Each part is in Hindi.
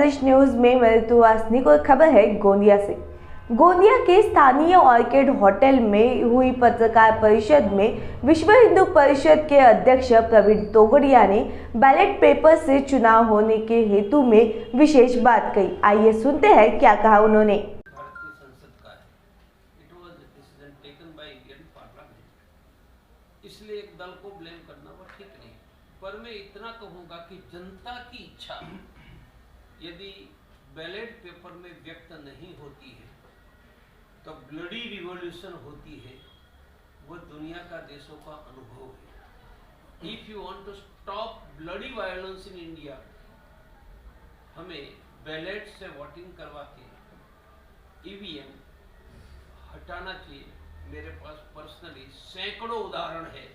एनएच न्यूज में मृत्युवासनी को खबर है गोंदिया से। गोंदिया के स्थानीय ऑर्किड होटल में हुई पत्रकार परिषद में विश्व हिंदू परिषद के अध्यक्ष प्रवीण तोगड़िया ने बैलेट पेपर से चुनाव होने के हेतु में विशेष बात कही। आइए सुनते हैं क्या कहा उन्होंने। इसलिए एक दल को ब्लेम करना वो ठीक नहीं, पर मैं इतना कहूंगा कि जनता की इच्छा यदि बैलेट पेपर में व्यक्त नहीं होती है तो ब्लडी रिवॉल्यूशन होती है। वो दुनिया का देशों का अनुभव है। If you want to stop bloody violence in India, हमें बैलेट से वोटिंग करवा के ईवीएम हटाना चाहिए। मेरे पास पर्सनली सैकड़ों उदाहरण है।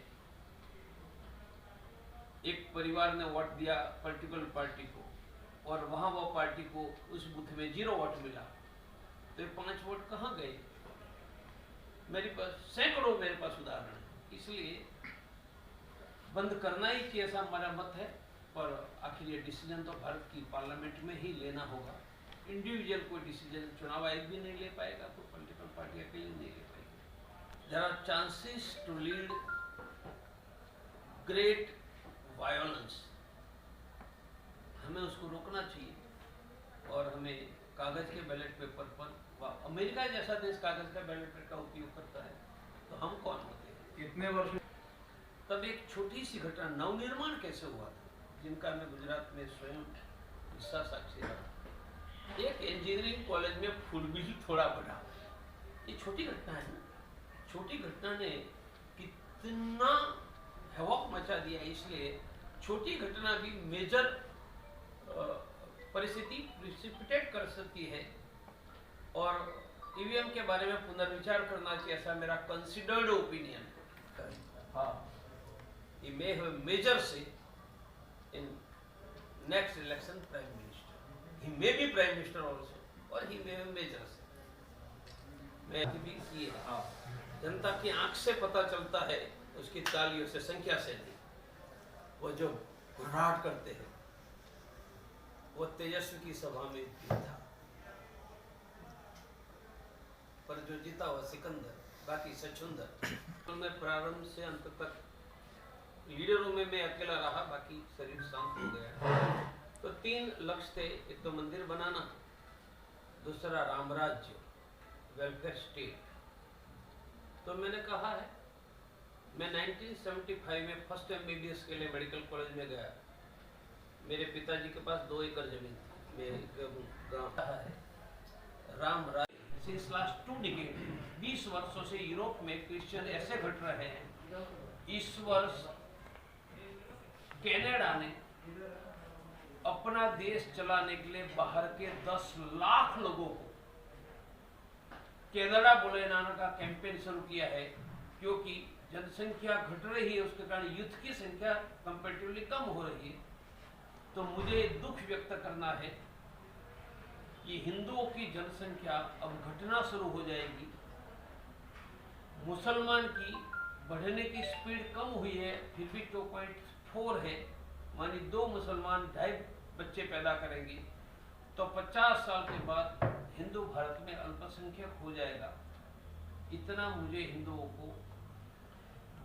एक परिवार ने वोट दिया पर्टिकुलर पार्टी को और वहां वो पार्टी को उस बूथ में 0 वोट मिला, तो ये 5 वोट कहां गए? मेरे पास सैकड़ों उदाहरण है। इसलिए बंद करना ही चाहिए, ऐसा हमारा मत है। पर आखिर ये डिसीजन तो भारत की पार्लियामेंट में ही लेना होगा। इंडिविजुअल कोई डिसीजन चुनाव आयोग भी नहीं ले पाएगा, कोई पॉलिटिकल पार्टी अकेले नहीं ले पाएगी। There are chances to lead great violence. हमें उसको रोकना चाहिए और हमें कागज के बैलेट पेपर पर, अमेरिका जैसा देश कागज का बैलेट पेपर का उपयोग करता है, तो हम कौन होते हैं? कितने वर्ष तब एक छोटी सी घटना, नवनिर्माण कैसे हुआ था, जिनका मैं गुजरात में स्वयं हिस्सा साक्षी रहा। एक इंजीनियरिंग कॉलेज में फूल बिल थोड़ा बढ़ा, ये छोटी घटना है ना। छोटी घटना ने कितना हैवॉक मचा दिया। इसलिए छोटी घटना भी मेजर परिस्थिति प्रिसिपिटेट कर सकती है और ईवीएम के बारे में पुनर्विचार करना चाहिए, ऐसा मेरा कंसिडर्ड ओपिनियन है। हाँ, he may have major say in next election prime minister. He may be prime minister also, or he may have major say. मैं भी किए। हाँ, जनता की आंख से पता चलता है, उसकी तालियों से, संख्या से नहीं। वो जो घबराहट करते हैं, वो तेजस्वी की सभा में भी था, पर जो जीता वो सिकंदर, बाकी सचुंदर। तो मैं प्रारंभ से अंत तक लीडरों में मैं अकेला रहा, बाकी शरीर शांत हो गया। तो 3 लक्ष्य थे। एक तो मंदिर बनाना, दूसरा राम राज्य, वेलफेयर स्टेट। तो मैंने कहा है, मैं 1975 में फर्स्ट MBBS के लिए मेडिकल कॉलेज में गया। मेरे पिताजी के पास 2 एकड़ जमीन थी। मेरे गाँव है राम राज्य। सिंस लास्ट 2 डिकेड, 20 वर्षों से यूरोप में क्रिश्चियन ऐसे घट रहे हैं। इस वर्ष कनाडा ने अपना देश चलाने के लिए बाहर के 10 लाख लोगों को कनाडा बुलाने का कैंपेन शुरू किया है, क्योंकि जनसंख्या घट रही है, उसके कारण यूथ की संख्या कंपैरेटिवली कम हो रही है। तो मुझे दुख व्यक्त करना है कि हिंदुओं की जनसंख्या अब घटना शुरू हो जाएगी। मुसलमान की बढ़ने की स्पीड कम हुई है, फिर भी 2.4 है। मानी 2 मुसलमान 2.5 बच्चे पैदा करेंगे, तो 50 साल के बाद हिंदू भारत में अल्पसंख्यक हो जाएगा। इतना मुझे हिंदुओं को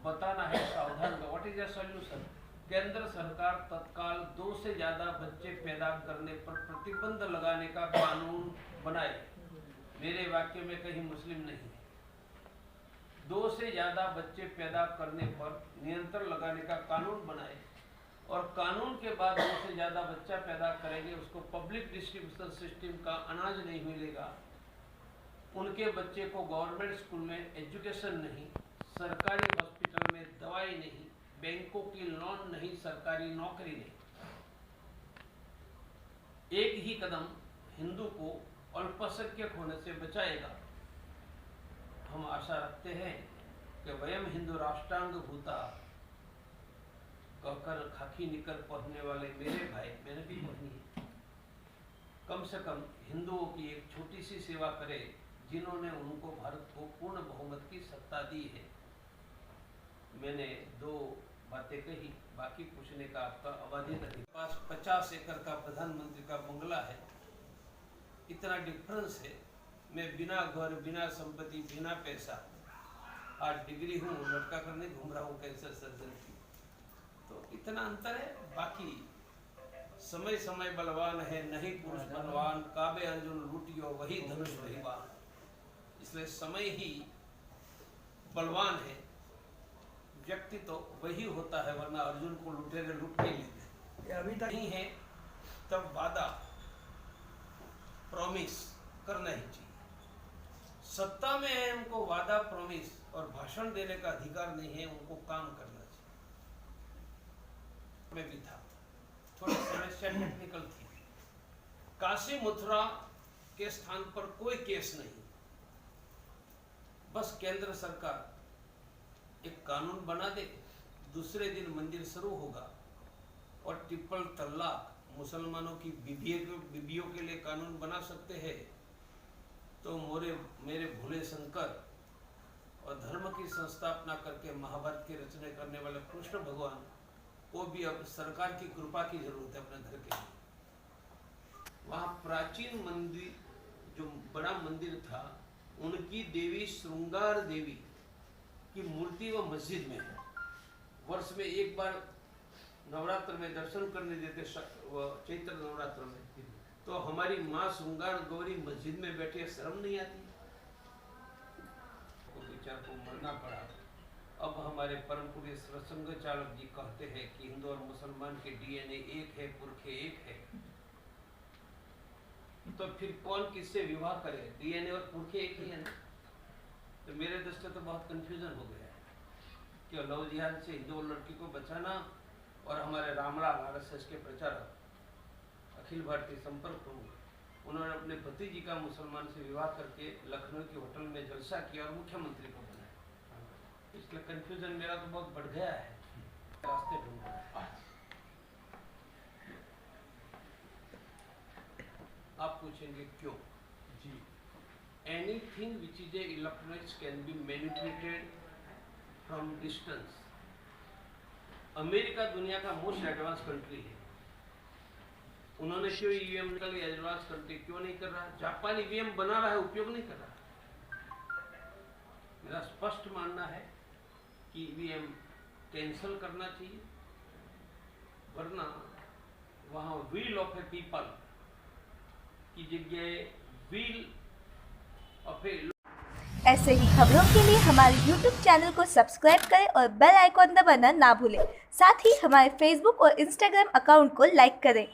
बताना है, सावधान। What is the solution? केंद्र सरकार तत्काल 2 से ज्यादा बच्चे पैदा करने पर प्रतिबंध लगाने का कानून बनाए। मेरे वाक्य में कहीं मुस्लिम नहीं है। 2 से ज्यादा बच्चे पैदा करने पर नियंत्रण लगाने का कानून बनाए, और कानून के बाद 2 से ज्यादा बच्चा पैदा करेंगे, उसको पब्लिक डिस्ट्रीब्यूशन सिस्टम का अनाज नहीं मिलेगा, उनके बच्चे को गवर्नमेंट स्कूल में एजुकेशन नहीं, सरकारी हॉस्पिटल में दवाई नहीं, बैंकों की लोन नहीं, सरकारी नौकरी नहीं। एक ही कदम हिंदू को अल्पसंख्यक होने से बचाएगा। हम आशा रखते हैं कि वयम हिंदू राष्ट्रांग भूता कहकर खाकी निकर पहनने वाले मेरे भाई, मैंने भी पहनी है, कम से कम हिंदुओं की एक छोटी सी सेवा करे, जिन्होंने उनको भारत को पूर्ण बहुमत की सत्ता दी है। मैंने 2 बातें कही, बाकी पूछने का आपका अबाधित अधिकार। पास 50 एकड़ का प्रधानमंत्री का बंगला है, इतना डिफरेंस है। मैं बिना घर, बिना संपत्ति, बिना पैसा, आज डिग्री हूँ, लटका कर नहीं घूम रहा हूँ कैंसर सर्जन की, तो इतना अंतर है। बाकी समय समय बलवान है, नहीं पुरुष बलवान, काबे अर्जुन लूटियो वही धनुष बहिवान। इसलिए समय ही बलवान है, व्यक्ति तो वही होता है, वरना अर्जुन को लुटेरे लूट नहीं लेते। अभी तक नहीं है तब वादा प्रॉमिस करना ही चाहिए। सत्ता में है, उनको वादा प्रॉमिस और भाषण देने का अधिकार नहीं है, उनको काम करना चाहिए। मैं भी था, थोड़ी समस्या टेक्निकल थी। काशी मथुरा के स्थान पर कोई केस नहीं, बस केंद्र सरकार एक कानून बना दे, दूसरे दिन मंदिर शुरू होगा और ट्रिपल तलाक मुसलमानों की बीबियों के लिए कानून बना सकते हैं, तो मेरे भोले शंकर और धर्म की संस्थापना करके महाभारत की रचना करने वाले कृष्ण भगवान को भी अब सरकार की कृपा की जरूरत है अपने घर के लिए। वहाँ प्राचीन मंदिर, जो बड़ा मंदिर था, उनकी देवी श्रृंगार देवी की मूर्ति वो मस्जिद में है। वर्ष में एक बार नवरात्र में दर्शन करने देते, चैत्र नवरात्र में, तो हमारी माँ श्रृंगार गौरी मस्जिद में बैठे, शर्म नहीं आती? तो विचार को मरना पड़ा। अब हमारे परम पूज्य सत्संग चालक जी कहते हैं कि हिंदू और मुसलमान के डीएनए एक है, पुरखे एक है, तो फिर कौन किससे विवाह करे? डीएनए और पुरखे एक ही है ना। तो मेरे दृष्टि तो बहुत कंफ्यूजन हो गया है कि लव जिहाद से हिंदू लड़की को बचाना और हमारे रामलाल आरएसएस के प्रचारक अखिल भारतीय संपर्क प्रमुख, उन्होंने अपने भतीजी का मुसलमान से विवाह करके लखनऊ के होटल में जलसा किया और मुख्यमंत्री को बनाया। इसलिए कंफ्यूजन मेरा तो बहुत बढ़ गया है, रास्ते ढूंढ। आप पूछेंगे क्यों? जी, anything which is electronics can be manipulated from distance. America दुनिया का मोस्ट एडवांस कंट्री है, उन्होंने क्यों ईवीएम का एडवांस कंट्री क्यों नहीं कर रहा? जापान ईवीएम बना रहा है, उपयोग नहीं कर रहा। मेरा स्पष्ट मानना है कि ईवीएम कैंसिल करना चाहिए, वरना वहां व्हील ऑफ ए पीपल की जगह व्हील ऑफ ए। ऐसे ही खबरों के लिए हमारे YouTube चैनल को सब्सक्राइब करें और बेल आइकॉन दबाना ना भूलें। साथ ही हमारे Facebook और Instagram अकाउंट को लाइक करें।